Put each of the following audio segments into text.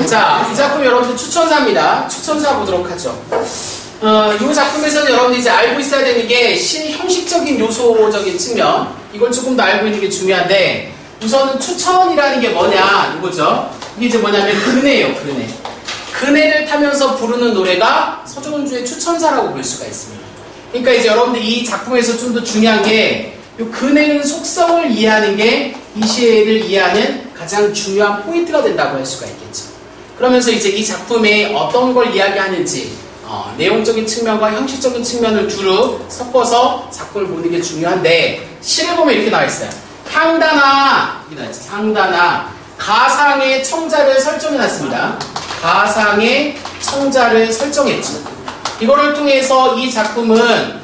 자, 이 작품 여러분들 추천사입니다. 추천사 보도록 하죠. 이 작품에서는 여러분들이 이제 알고 있어야 되는 게 실형식적인 요소적인 측면, 이걸 조금 더 알고 있는 게 중요한데, 우선은 추천이라는 게 뭐냐, 이거죠. 이게 이제 뭐냐면 그네예요, 그네. 그네를 타면서 부르는 노래가 서정훈주의 추천사라고 볼 수가 있습니다. 그러니까 이제 여러분들 이 작품에서 좀 더 중요한 게, 이 그네의 속성을 이해하는 게 이 시를 이해하는 가장 중요한 포인트가 된다고 할 수가 있겠죠. 그러면서 이제 이 작품에 어떤 걸 이야기하는지, 내용적인 측면과 형식적인 측면을 두루 섞어서 작품을 보는 게 중요한데, 시를 보면 이렇게 나와 있어요. 향단아, 이렇게 나와 있죠. 향단아, 가상의 청자를 설정해놨습니다. 가상의 청자를 설정했죠. 이거를 통해서 이 작품은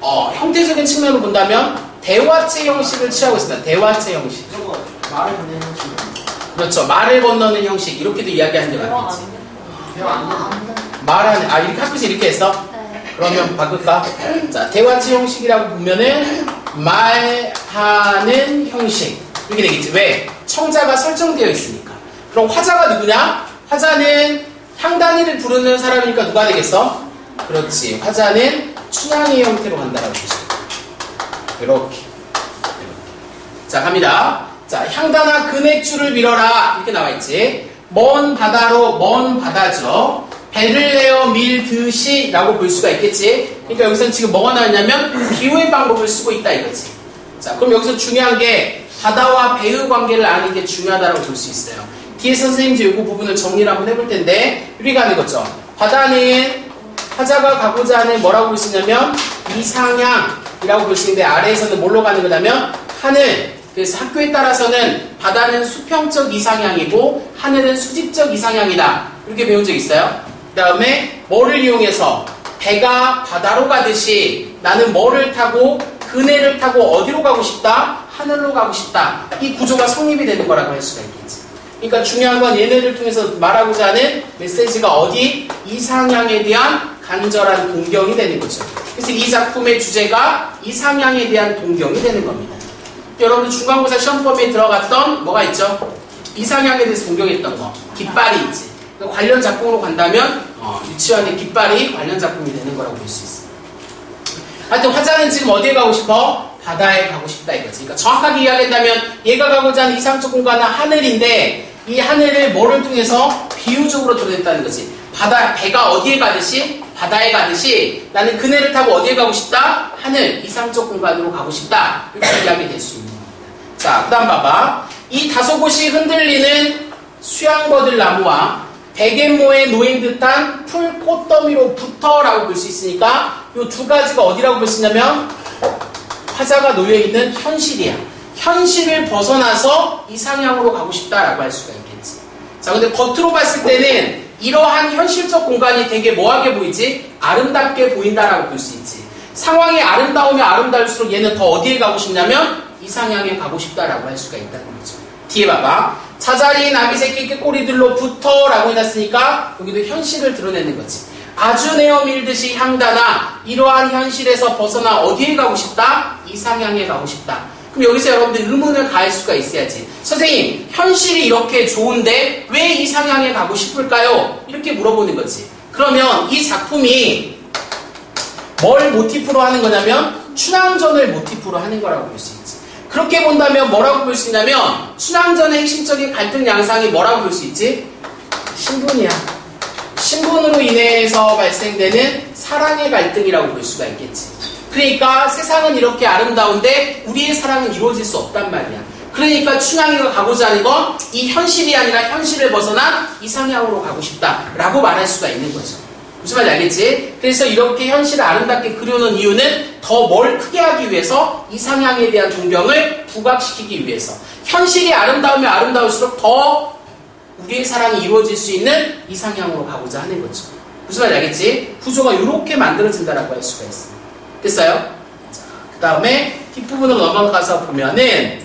형태적인 측면으로 본다면 대화체 형식을 취하고 있습니다. 대화체 형식. 말을 건네는 형식. 그렇죠. 말을 건너는 형식. 이렇게도 이야기하는 게 맞겠지. 말하는, 이렇게 학교에서 이렇게 했어? 네. 그러면 바꿀까? 자, 대화체 형식이라고 보면은 말하는 형식. 이렇게 되겠지. 왜? 청자가 설정되어 있으니까. 그럼 화자가 누구냐? 화자는 향단이를 부르는 사람이니까 누가 되겠어? 그렇지. 화자는 춘향의 형태로 간다라고 보시면 이렇게. 자, 갑니다. 자, 향단아 그네줄을 밀어라. 이렇게 나와있지. 먼 바다로, 먼 바다죠. 배를 내어 밀듯이 라고 볼 수가 있겠지. 그러니까 여기서는 지금 뭐가 나왔냐면 비유의 방법을 쓰고 있다 이거지. 자, 그럼 여기서 중요한 게 바다와 배의 관계를 아는 게 중요하다고 볼 수 있어요. 뒤에 선생님이 이제 이 부분을 정리를 한번 해볼 텐데, 우리가 하는 거죠. 바다는 화자가 가고자 하는 뭐라고 볼 수 있냐면 이상향이라고 볼 수 있는데, 아래에서는 뭘로 가는 거냐면 하늘. 그래서 학교에 따라서는 바다는 수평적 이상향이고 하늘은 수직적 이상향이다. 이렇게 배운 적 있어요. 그 다음에 뭐를 이용해서 배가 바다로 가듯이 나는 뭐를 타고 그네를 타고 어디로 가고 싶다? 하늘로 가고 싶다. 이 구조가 성립이 되는 거라고 할 수가 있겠지. 그러니까 중요한 건 얘네를 통해서 말하고자 하는 메시지가 어디? 이상향에 대한 간절한 동경이 되는 거죠. 그래서 이 작품의 주제가 이상향에 대한 동경이 되는 겁니다. 여러분들 중간고사 시험범위에 들어갔던 뭐가 있죠? 이상향에 대해서 동경했던 거. 깃발이 있지. 그러니까 관련 작품으로 간다면 유치원의 깃발이 관련 작품이 되는 거라고 볼 수 있습니다. 하여튼 화자는 지금 어디에 가고 싶어? 바다에 가고 싶다 이거지. 그러니까 정확하게 이야기한다면 얘가 가고자 하는 이상적 공간은 하늘인데, 이 하늘을 뭐를 통해서 비유적으로 드러냈다는 거지. 배가 어디에 가듯이? 바다에 가듯이 나는 그네를 타고 어디에 가고 싶다? 하늘, 이상적 공간으로 가고 싶다. 이렇게 이야기 될 수 있는 겁니다. 자, 그 다음 봐봐. 이 다소곳이 흔들리는 수양버들 나무와 백앤모에 놓인 듯한 풀 꽃더미로부터라고 볼 수 있으니까 이 두 가지가 어디라고 볼 수 있냐면 화자가 놓여있는 현실이야. 현실을 벗어나서 이상향으로 가고 싶다라고 할 수가 있겠지. 자, 근데 겉으로 봤을 때는 이러한 현실적 공간이 되게 뭐하게 보이지? 아름답게 보인다라고 볼 수 있지. 상황이 아름다우면 아름다울수록 얘는 더 어디에 가고 싶냐면 이상향에 가고 싶다라고 할 수가 있다는 거죠. 뒤에 봐봐. 자자리 나비새끼 꾀꼬리들로부터 라고 해놨으니까 여기도 현실을 드러내는 거지. 아주 내어 밀듯이 향단아, 이러한 현실에서 벗어나 어디에 가고 싶다? 이상향에 가고 싶다. 그럼 여기서 여러분들 의문을 가할 수가 있어야지. 선생님, 현실이 이렇게 좋은데 왜 이상향에 가고 싶을까요? 이렇게 물어보는 거지. 그러면 이 작품이 뭘 모티프로 하는 거냐면 춘향전을 모티프로 하는 거라고 볼 수 있지. 그렇게 본다면 뭐라고 볼 수 있냐면 춘향전의 핵심적인 갈등 양상이 뭐라고 볼 수 있지? 신분이야. 신분으로 인해서 발생되는 사랑의 갈등이라고 볼 수가 있겠지. 그러니까 세상은 이렇게 아름다운데 우리의 사랑은 이루어질 수 없단 말이야. 그러니까 춘향이가 가고자 하는 건 이 현실이 아니라 현실을 벗어난 이상향으로 가고 싶다라고 말할 수가 있는 거죠. 무슨 말인지 알겠지? 그래서 이렇게 현실을 아름답게 그려놓은 이유는 더 뭘 크게 하기 위해서 이상향에 대한 동경을 부각시키기 위해서. 현실이 아름다우면 아름다울수록 더 우리의 사랑이 이루어질 수 있는 이상향으로 가고자 하는 거죠. 무슨 말인지 알겠지? 구조가 이렇게 만들어진다라고 할 수가 있습니다. 됐어요? 자, 그 다음에 뒷부분으로 넘어가서 보면은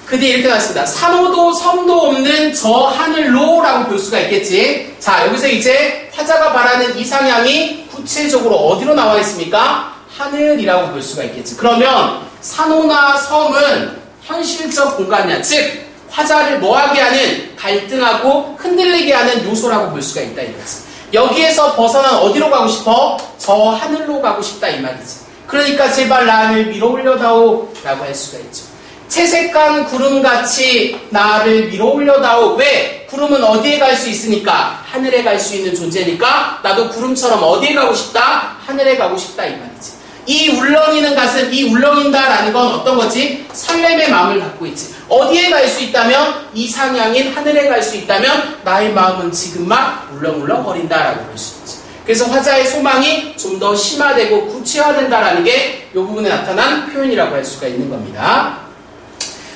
그 뒤에 이렇게 나왔습니다. 산호도 섬도 없는 저 하늘로 라고 볼 수가 있겠지. 자, 여기서 이제 화자가 말하는 이상향이 구체적으로 어디로 나와 있습니까? 하늘이라고 볼 수가 있겠지. 그러면 산호나 섬은 현실적 공간이야. 즉 화자를 뭐하게 하는, 갈등하고 흔들리게 하는 요소라고 볼 수가 있다 이거지. 여기에서 벗어난 어디로 가고 싶어? 저 하늘로 가고 싶다 이 말이지. 그러니까 제발 나를 밀어 올려다오 라고 할 수가 있죠. 채색한 구름같이 나를 밀어 올려다오. 왜? 구름은 어디에 갈 수 있으니까? 하늘에 갈 수 있는 존재니까 나도 구름처럼 어디에 가고 싶다? 하늘에 가고 싶다 이 말이지. 이 울렁이는 가슴, 이 울렁인다라는 건 어떤 거지? 설렘의 마음을 갖고 있지. 어디에 갈 수 있다면? 이상향인 하늘에 갈 수 있다면 나의 마음은 지금 막 울렁울렁 거린다라고 볼 수 있지. 그래서 화자의 소망이 좀 더 심화되고 구체화된다라는 게 이 부분에 나타난 표현이라고 할 수가 있는 겁니다.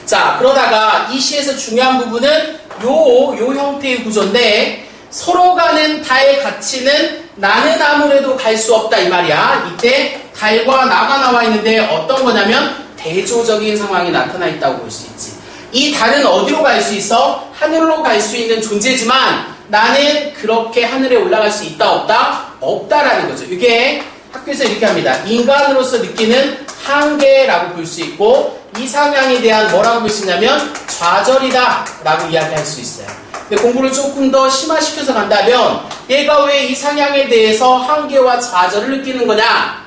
자, 그러다가 이 시에서 중요한 부분은 요 형태의 구조인데 서로 가는 달의 가치는 나는 아무래도 갈 수 없다 이 말이야. 이때 달과 나가 나와 있는데 어떤 거냐면 대조적인 상황이 나타나 있다고 볼 수 있지. 이 달은 어디로 갈 수 있어? 하늘로 갈 수 있는 존재지만 나는 그렇게 하늘에 올라갈 수 있다 없다? 없다라는 거죠. 이게 학교에서 이렇게 합니다. 인간으로서 느끼는 한계라고 볼 수 있고 이상향에 대한 뭐라고 볼 수 있냐면 좌절이다 라고 이야기할 수 있어요. 근데 공부를 조금 더 심화시켜서 간다면 얘가 왜 이상향에 대해서 한계와 좌절을 느끼는 거냐?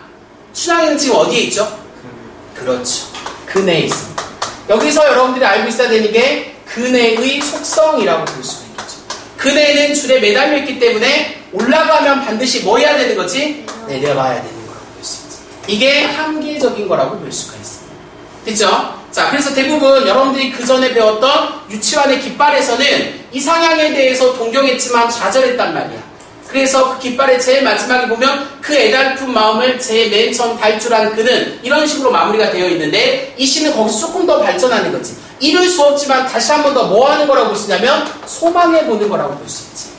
춘향이는 지금 어디에 있죠? 그렇죠. 근해에 있습니다. 여기서 여러분들이 알고 있어야 되는 게 근해의 속성이라고 볼 수가 있겠죠. 근해는 줄에 매달려 있기 때문에 올라가면 반드시 뭐 해야 되는 거지? 내려가야 되는 거라고 볼 수 있지. 이게 한계적인 거라고 볼 수가 있습니다. 됐죠? 자, 그래서 대부분 여러분들이 그 전에 배웠던 유치원의 깃발에서는 이상향에 대해서 동경했지만 좌절했단 말이야. 그래서 그 깃발의 제일 마지막에 보면 그 애달픈 마음을 제 맨 처음 발주한 그는 이런 식으로 마무리가 되어 있는데 이 시는 거기서 조금 더 발전하는 거지. 이룰 수 없지만 다시 한 번 더 뭐 하는 거라고 볼 수 있냐면 소망해 보는 거라고 볼 수 있지.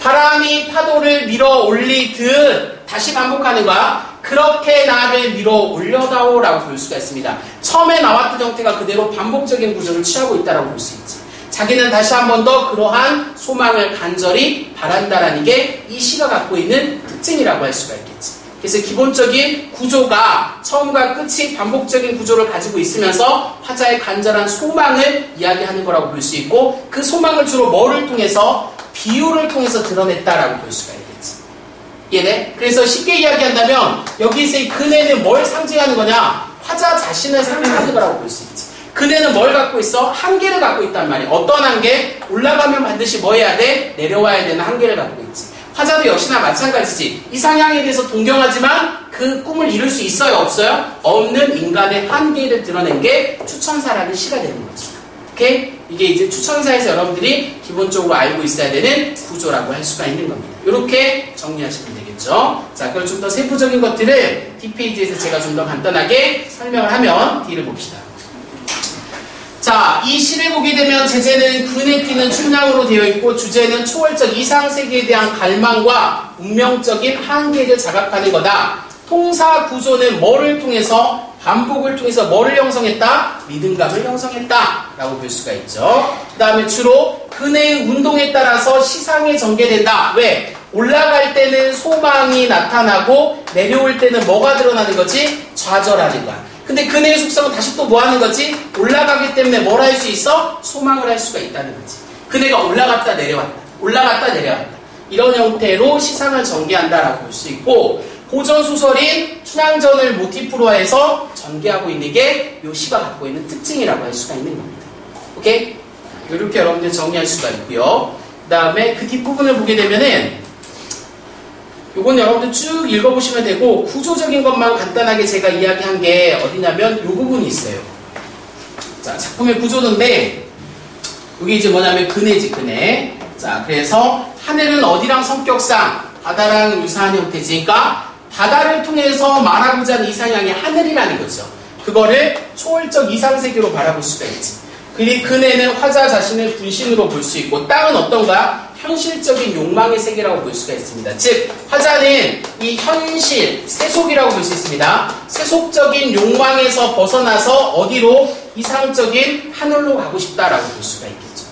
바람이 파도를 밀어 올리듯 다시 반복하는 거야. 그렇게 나를 밀어 올려다오 라고 볼 수가 있습니다. 처음에 나왔던 형태가 그대로 반복적인 구조를 취하고 있다고 볼 수 있지. 자기는 다시 한 번 더 그러한 소망을 간절히 바란다라는 게 이 시가 갖고 있는 특징이라고 할 수가 있겠지. 그래서 기본적인 구조가 처음과 끝이 반복적인 구조를 가지고 있으면서 화자의 간절한 소망을 이야기하는 거라고 볼 수 있고 그 소망을 주로 뭐를 통해서? 비유를 통해서 드러냈다라고 볼 수가 있겠지. 이해돼? 그래서 쉽게 이야기한다면 여기서 이 근해는 뭘 상징하는 거냐? 화자 자신을 상징하는 거라고 볼 수 있지. 근해는 뭘 갖고 있어? 한계를 갖고 있단 말이야. 어떤 한계? 올라가면 반드시 뭐 해야 돼? 내려와야 되는 한계를 갖고 있지. 화자도 역시나 마찬가지지. 이상향에 대해서 동경하지만 그 꿈을 이룰 수 있어요? 없어요? 없는 인간의 한계를 드러낸 게 추천사라는 시가 되는 거지. 오케이? 이게 이제 추천사에서 여러분들이 기본적으로 알고 있어야 되는 구조라고 할 수가 있는 겁니다. 이렇게 정리하시면 되겠죠. 자, 그럼 좀 더 세부적인 것들을 D페이지에서 제가 좀 더 간단하게 설명을 하면 D를 봅시다. 자, 이 시를 보게 되면 제재는 근에 띄는 춘향으로 되어 있고 주제는 초월적 이상세계에 대한 갈망과 운명적인 한계를 자각하는 거다. 통사 구조는 뭐를 통해서? 반복을 통해서 뭐를 형성했다? 리듬감을 형성했다 라고 볼 수가 있죠. 그 다음에 주로 근해의 운동에 따라서 시상에 전개된다. 왜? 올라갈 때는 소망이 나타나고 내려올 때는 뭐가 드러나는 거지? 좌절하는 거야. 근데 근해의 속성은 다시 또 뭐 하는 거지? 올라가기 때문에 뭘 할 수 있어? 소망을 할 수가 있다는 거지. 근해가 올라갔다 내려왔다. 올라갔다 내려왔다. 이런 형태로 시상을 전개한다라고 볼 수 있고 고전 소설인 춘향전을 모티프로 해서 전개하고 있는 게 이 시가 갖고 있는 특징이라고 할 수가 있는 겁니다. 오케이? 이렇게 여러분들 정리할 수가 있고요. 그 다음에 그 뒷부분을 보게 되면은 요건 여러분들 쭉 읽어보시면 되고 구조적인 것만 간단하게 제가 이야기한 게 어디냐면 요 부분이 있어요. 자, 작품의 구조인데 여기 이제 뭐냐면 근해지, 근해. 자, 그래서 하늘은 어디랑 성격상 바다랑 유사한 형태지. 그러니까 바다를 통해서 말하고자 하는 이상향이 하늘이라는 거죠. 그거를 초월적 이상세계로 바라볼 수가 있지. 그리고 근해는 화자 자신을 분신으로 볼 수 있고 땅은 어떤가? 현실적인 욕망의 세계라고 볼 수가 있습니다. 즉 화자는 이 현실, 세속이라고 볼 수 있습니다. 세속적인 욕망에서 벗어나서 어디로? 이상적인 하늘로 가고 싶다라고 볼 수가 있겠죠.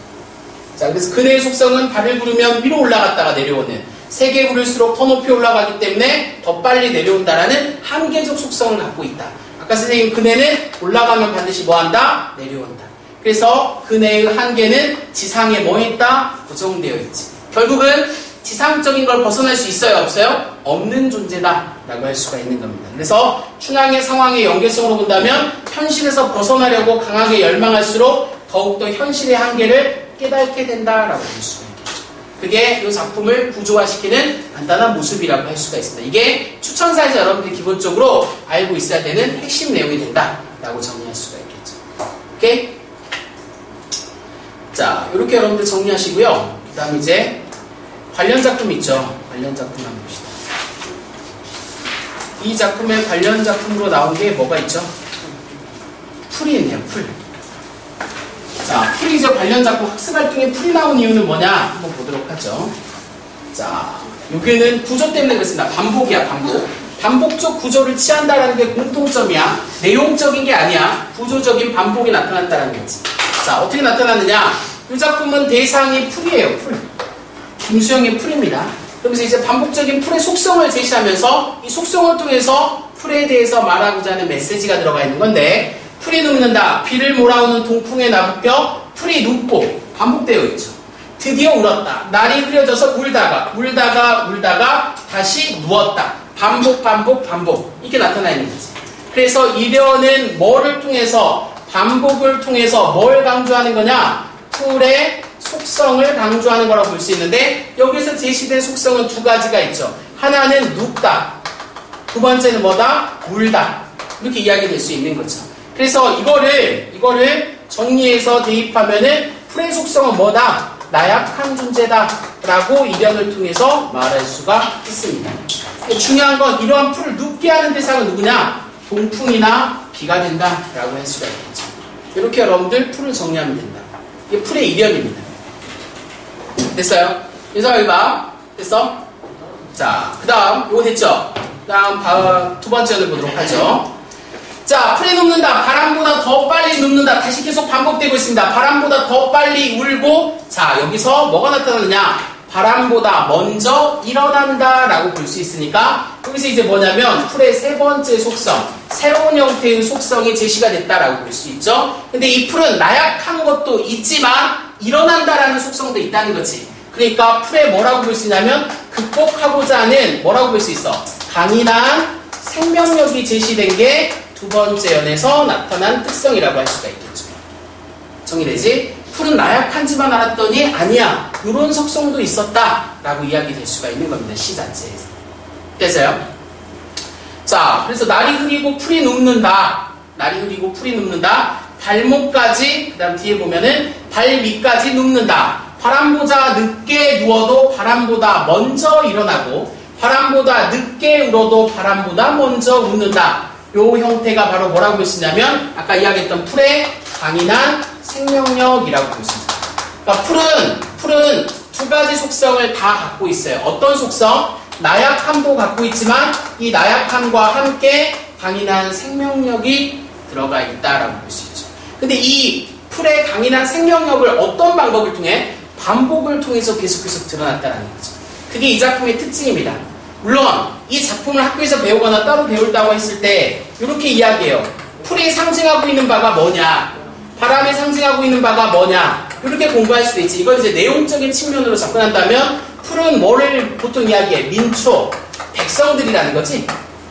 자, 그래서 근해의 속성은 발을 구르면 위로 올라갔다가 내려오는, 세게 구를수록 더 높이 올라가기 때문에 더 빨리 내려온다라는 한계적 속성을 갖고 있다. 아까 선생님 근해는 올라가면 반드시 뭐한다? 내려온다. 그래서 그네의 한계는 지상에 뭐 있다? 고정되어 있지. 결국은 지상적인 걸 벗어날 수 있어요? 없어요? 없는 존재다 라고 할 수가 있는 겁니다. 그래서 춘향의 상황의 연계성으로 본다면 현실에서 벗어나려고 강하게 열망할수록 더욱더 현실의 한계를 깨닫게 된다라고 볼 수가 있겠죠. 그게 이 작품을 구조화시키는 간단한 모습이라고 할 수가 있습니다. 이게 추천사에서 여러분들이 기본적으로 알고 있어야 되는 핵심 내용이 된다라고 정리할 수가 있겠죠. 오케이? 자, 이렇게 여러분들 정리하시고요. 그 다음 이제 관련 작품 있죠. 관련 작품 한번 봅시다. 이 작품의 관련 작품으로 나온 게 뭐가 있죠? 풀이 있네요. 풀. 자, 풀이 이제 관련 작품 학습 활동에 풀이 나온 이유는 뭐냐? 한번 보도록 하죠. 자, 여기는 구조 때문에 그렇습니다. 반복이야, 반복. 반복적 구조를 취한다라는 게 공통점이야. 내용적인 게 아니야. 구조적인 반복이 나타났다는 거지. 자, 어떻게 나타났느냐? 이 작품은 대상이 풀이에요. 풀. 김수영의 풀입니다. 그러면서 이제 반복적인 풀의 속성을 제시하면서 이 속성을 통해서 풀에 대해서 말하고자 하는 메시지가 들어가 있는 건데, 풀이 눕는다. 비를 몰아오는 동풍에 나부껴 풀이 눕고 반복되어 있죠. 드디어 울었다. 날이 흐려져서 울다가 다시 누웠다. 반복 이렇게 나타나 있는 거지. 그래서 이려는 뭐를 통해서, 반복을 통해서 뭘 강조하는 거냐? 풀의 속성을 강조하는 거라고 볼 수 있는데, 여기서 제시된 속성은 두 가지가 있죠. 하나는 눕다, 두 번째는 뭐다? 울다. 이렇게 이야기될 수 있는 거죠. 그래서 이거를 정리해서 대입하면은 풀의 속성은 뭐다? 나약한 존재다 라고 이변을 통해서 말할 수가 있습니다. 중요한 건 이러한 풀을 눕게 하는 대상은 누구냐? 동풍이나 비가 된다 라고 할 수가 있겠죠. 이렇게 여러분들 풀을 정리하면 된다. 이게 풀의 이변입니다. 됐어요? 윤성아 이거 봐. 됐어? 자, 그 다음 이거 됐죠? 그 다음 두 번째 연을 보도록 하죠. 자, 풀이 눕는다. 바람보다 더 빨리 눕는다. 다시 계속 반복되고 있습니다. 바람보다 더 빨리 울고, 자, 여기서 뭐가 나타나느냐? 바람보다 먼저 일어난다 라고 볼 수 있으니까, 여기서 이제 뭐냐면 풀의 세 번째 속성, 새로운 형태의 속성이 제시가 됐다라고 볼 수 있죠. 근데 이 풀은 나약한 것도 있지만 일어난다라는 속성도 있다는 거지. 그러니까 풀에 뭐라고 볼 수 있냐면 극복하고자 하는 뭐라고 볼 수 있어? 강인한 생명력이 제시된 게 두 번째 연에서 나타난 특성이라고 할 수가 있겠죠. 정리되지? 풀은 나약한지만 알았더니 아니야, 이런 속성도 있었다라고 이야기될 수가 있는 겁니다. 시 자체에서. 됐어요? 자, 그래서 날이 흐리고 풀이 눕는다. 날이 흐리고 풀이 눕는다. 발목까지, 그 다음 뒤에 보면은 발 밑까지 눕는다. 바람보다 늦게 누워도 바람보다 먼저 일어나고, 바람보다 늦게 울어도 바람보다 먼저 웃는다. 요 형태가 바로 뭐라고 볼 수 있냐면 아까 이야기했던 풀의 강인한 생명력이라고 볼 수 있습니다. 그러니까 풀은 두 가지 속성을 다 갖고 있어요. 어떤 속성? 나약함도 갖고 있지만 이 나약함과 함께 강인한 생명력이 들어가 있다라고 볼 수 있죠. 근데 이 풀의 강인한 생명력을 어떤 방법을 통해? 반복을 통해서 계속 드러났다는 거죠. 그게 이 작품의 특징입니다. 물론 이 작품을 학교에서 배우거나 따로 배울다고 했을 때 이렇게 이야기해요. 풀이 상징하고 있는 바가 뭐냐, 바람이 상징하고 있는 바가 뭐냐, 이렇게 공부할 수도 있지. 이걸 이제 내용적인 측면으로 접근한다면 풀은 뭐를 보통 이야기해? 민초, 백성들이라는 거지.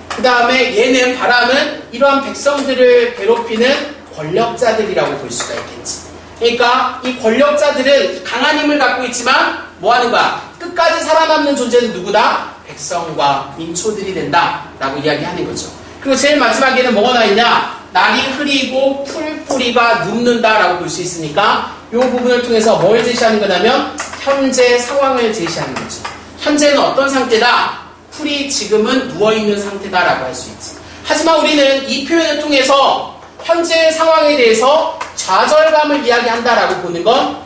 그 다음에 얘는, 바람은 이러한 백성들을 괴롭히는 권력자들이라고 볼 수가 있겠지. 그러니까 이 권력자들은 강한 힘을 갖고 있지만 뭐 하는 거야? 끝까지 살아남는 존재는 누구다? 백성과 민초들이 된다라고 이야기하는 거죠. 그리고 제일 마지막에는 뭐가 나있냐? 날이 흐리고 풀뿌리가 눕는다라고 볼 수 있으니까 이 부분을 통해서 뭘 제시하는 거냐면 현재 상황을 제시하는 거죠. 현재는 어떤 상태다? 풀이 지금은 누워있는 상태다라고 할 수 있지. 하지만 우리는 이 표현을 통해서 현재 상황에 대해서 좌절감을 이야기한다라고 보는 건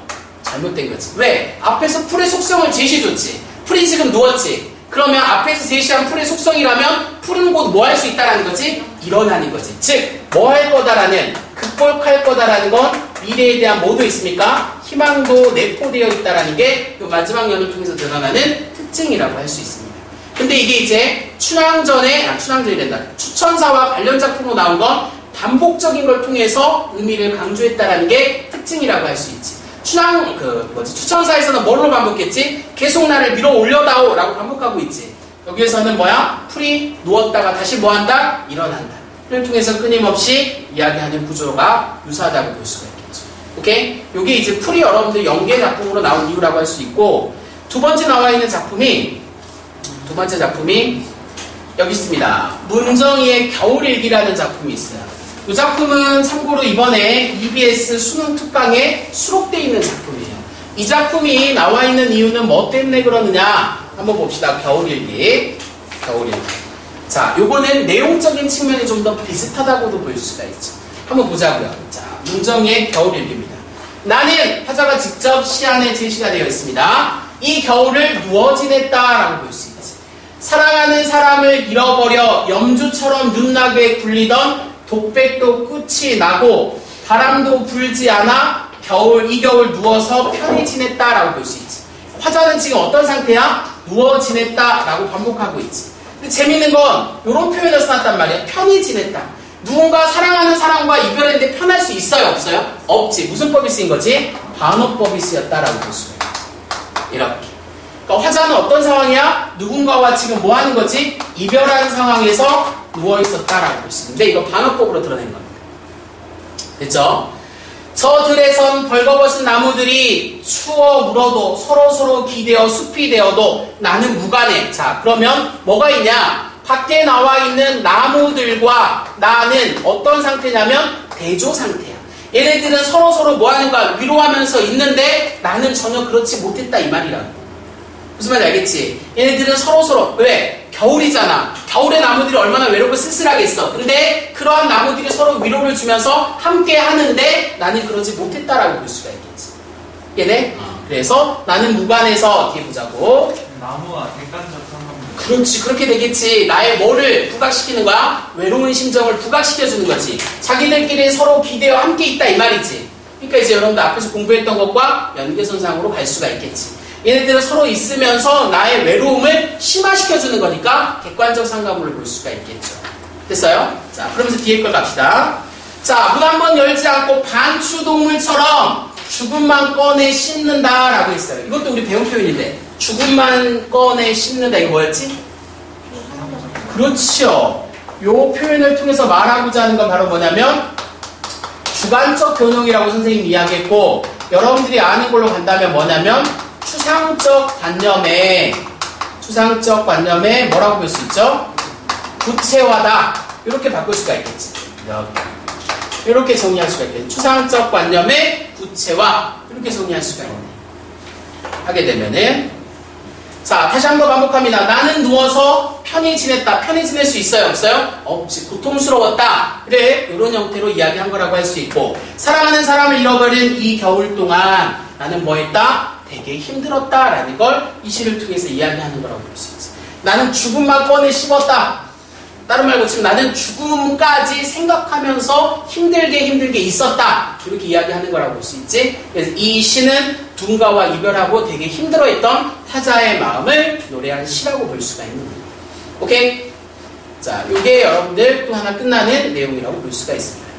잘못된 거지. 왜? 앞에서 풀의 속성을 제시해줬지. 풀이 지금 누웠지. 그러면 앞에서 제시한 풀의 속성이라면 풀은 곧 뭐 할 수 있다라는 거지? 일어나는 거지. 즉, 뭐 할 거다라는, 극복할 거다라는 건 미래에 대한 뭐도 있습니까? 희망도 내포되어 있다라는 게 이 마지막 연을 통해서 드러나는 특징이라고 할 수 있습니다. 근데 이게 이제 추천사와 관련 작품으로 나온 건 반복적인 걸 통해서 의미를 강조했다라는 게 특징이라고 할 수 있지. 추천사에서는 뭘로 반복했지? 계속 나를 밀어 올려다오 라고 반복하고 있지. 여기에서는 뭐야? 풀이 누웠다가 다시 뭐한다? 일어난다. 이를 통해서 끊임없이 이야기하는 구조가 유사하다고 볼 수가 있겠죠. 오케이? 요게 이제 풀이 여러분들 연계 작품으로 나온 이유라고 할 수 있고, 두 번째 나와 있는 작품이 여기 있습니다. 문정희의 겨울일기라는 작품이 있어요. 이 작품은 참고로 이번에 EBS 수능 특강에 수록되어 있는 작품이에요. 이 작품이 나와 있는 이유는 뭐 때문에 그러느냐? 한번 봅시다. 겨울일기. 자, 요거는 내용적인 측면이 좀 더 비슷하다고도 볼 수가 있죠. 한번 보자고요. 자, 문정희의 겨울일기입니다. 나는 화자가 직접 시안에 제시가 되어 있습니다. 이 겨울을 누워 지냈다라고 볼 수 있지. 사랑하는 사람을 잃어버려 염주처럼 눈나게 굴리던 독백도 끝이 나고 바람도 불지 않아 이 겨울 누워서 편히 지냈다라고 볼 수 있지. 화자는 지금 어떤 상태야? 누워 지냈다라고 반복하고 있지. 근데 재밌는 건 이런 표현을 써놨단 말이야. 편히 지냈다. 누군가 사랑하는 사람과 이별했는데 편할 수 있어요? 없어요? 없지. 무슨 법이 쓰인 거지? 반어법이 쓰였다라고 볼 수가 있어요. 이렇게. 그러니까 화자는 어떤 상황이야? 누군가와 지금 뭐 하는 거지? 이별한 상황에서 누워있었다라고 볼 수 있는데 이거 반어법으로 드러낸 겁니다. 됐죠? 저 들에선 벌거벗은 나무들이 추워 물어도 서로서로 기대어 숲이 되어도 나는 무관해. 자, 그러면 뭐가 있냐? 밖에 나와 있는 나무들과 나는 어떤 상태냐면 대조 상태야. 얘네들은 서로서로 뭐 하는 거야? 위로하면서 있는데 나는 전혀 그렇지 못했다 이 말이라고. 무슨 말인지 알겠지? 얘네들은 서로서로 왜? 겨울이잖아. 겨울에 나무들이 얼마나 외롭고 쓸쓸하겠어. 근데 그러한 나무들이 서로 위로를 주면서 함께 하는데 나는 그러지 못했다라고 볼 수가 있겠지. 얘네? 그래서 나는 무관해서 어떻게 보자고. 나무와 객관적 상관입니다. 그렇지. 그렇게 되겠지. 나의 뭐를 부각시키는 거야? 외로운 심정을 부각시켜주는 거지. 자기들끼리 서로 기대어 함께 있다 이 말이지. 그러니까 이제 여러분들 앞에서 공부했던 것과 연계선상으로 갈 수가 있겠지. 얘네들은 서로 있으면서 나의 외로움을 심화시켜주는 거니까 객관적 상관물을 볼 수가 있겠죠. 됐어요? 자, 그러면서 뒤에 걸 갑시다. 자, 문 한번 열지 않고 반추동물처럼 죽음만 꺼내 씹는다 라고 했어요. 이것도 우리 배운 표현인데 죽음만 꺼내 씹는다 이거 뭐였지? 그렇죠. 요 표현을 통해서 말하고자 하는 건 바로 뭐냐면 주관적 변형이라고 선생님이 이야기했고 여러분들이 아는 걸로 간다면 뭐냐면 추상적 관념에 뭐라고 볼 수 있죠? 구체화다. 이렇게 바꿀 수가 있겠지. 이렇게 정리할 수가 있겠지. 추상적 관념의 구체화. 이렇게 정리할 수가 있네. 하게 되면은 자, 다시 한번 반복합니다. 나는 누워서 편히 지냈다. 편히 지낼 수 있어요? 없어요? 없지. 고통스러웠다. 그래. 이런 형태로 이야기한 거라고 할 수 있고 사랑하는 사람을 잃어버린 이 겨울 동안 나는 뭐 했다? 되게 힘들었다라는 걸 이 시를 통해서 이야기하는 거라고 볼 수 있지. 나는 죽음만 꺼내 씹었다. 다른 말 고치면 나는 죽음까지 생각하면서 힘들게 있었다. 이렇게 이야기하는 거라고 볼 수 있지. 그래서 이 시는 누군가와 이별하고 되게 힘들어했던 타자의 마음을 노래한 시라고 볼 수가 있는 거예요. 오케이? 자, 이게 여러분들 또 하나 끝나는 내용이라고 볼 수가 있습니다.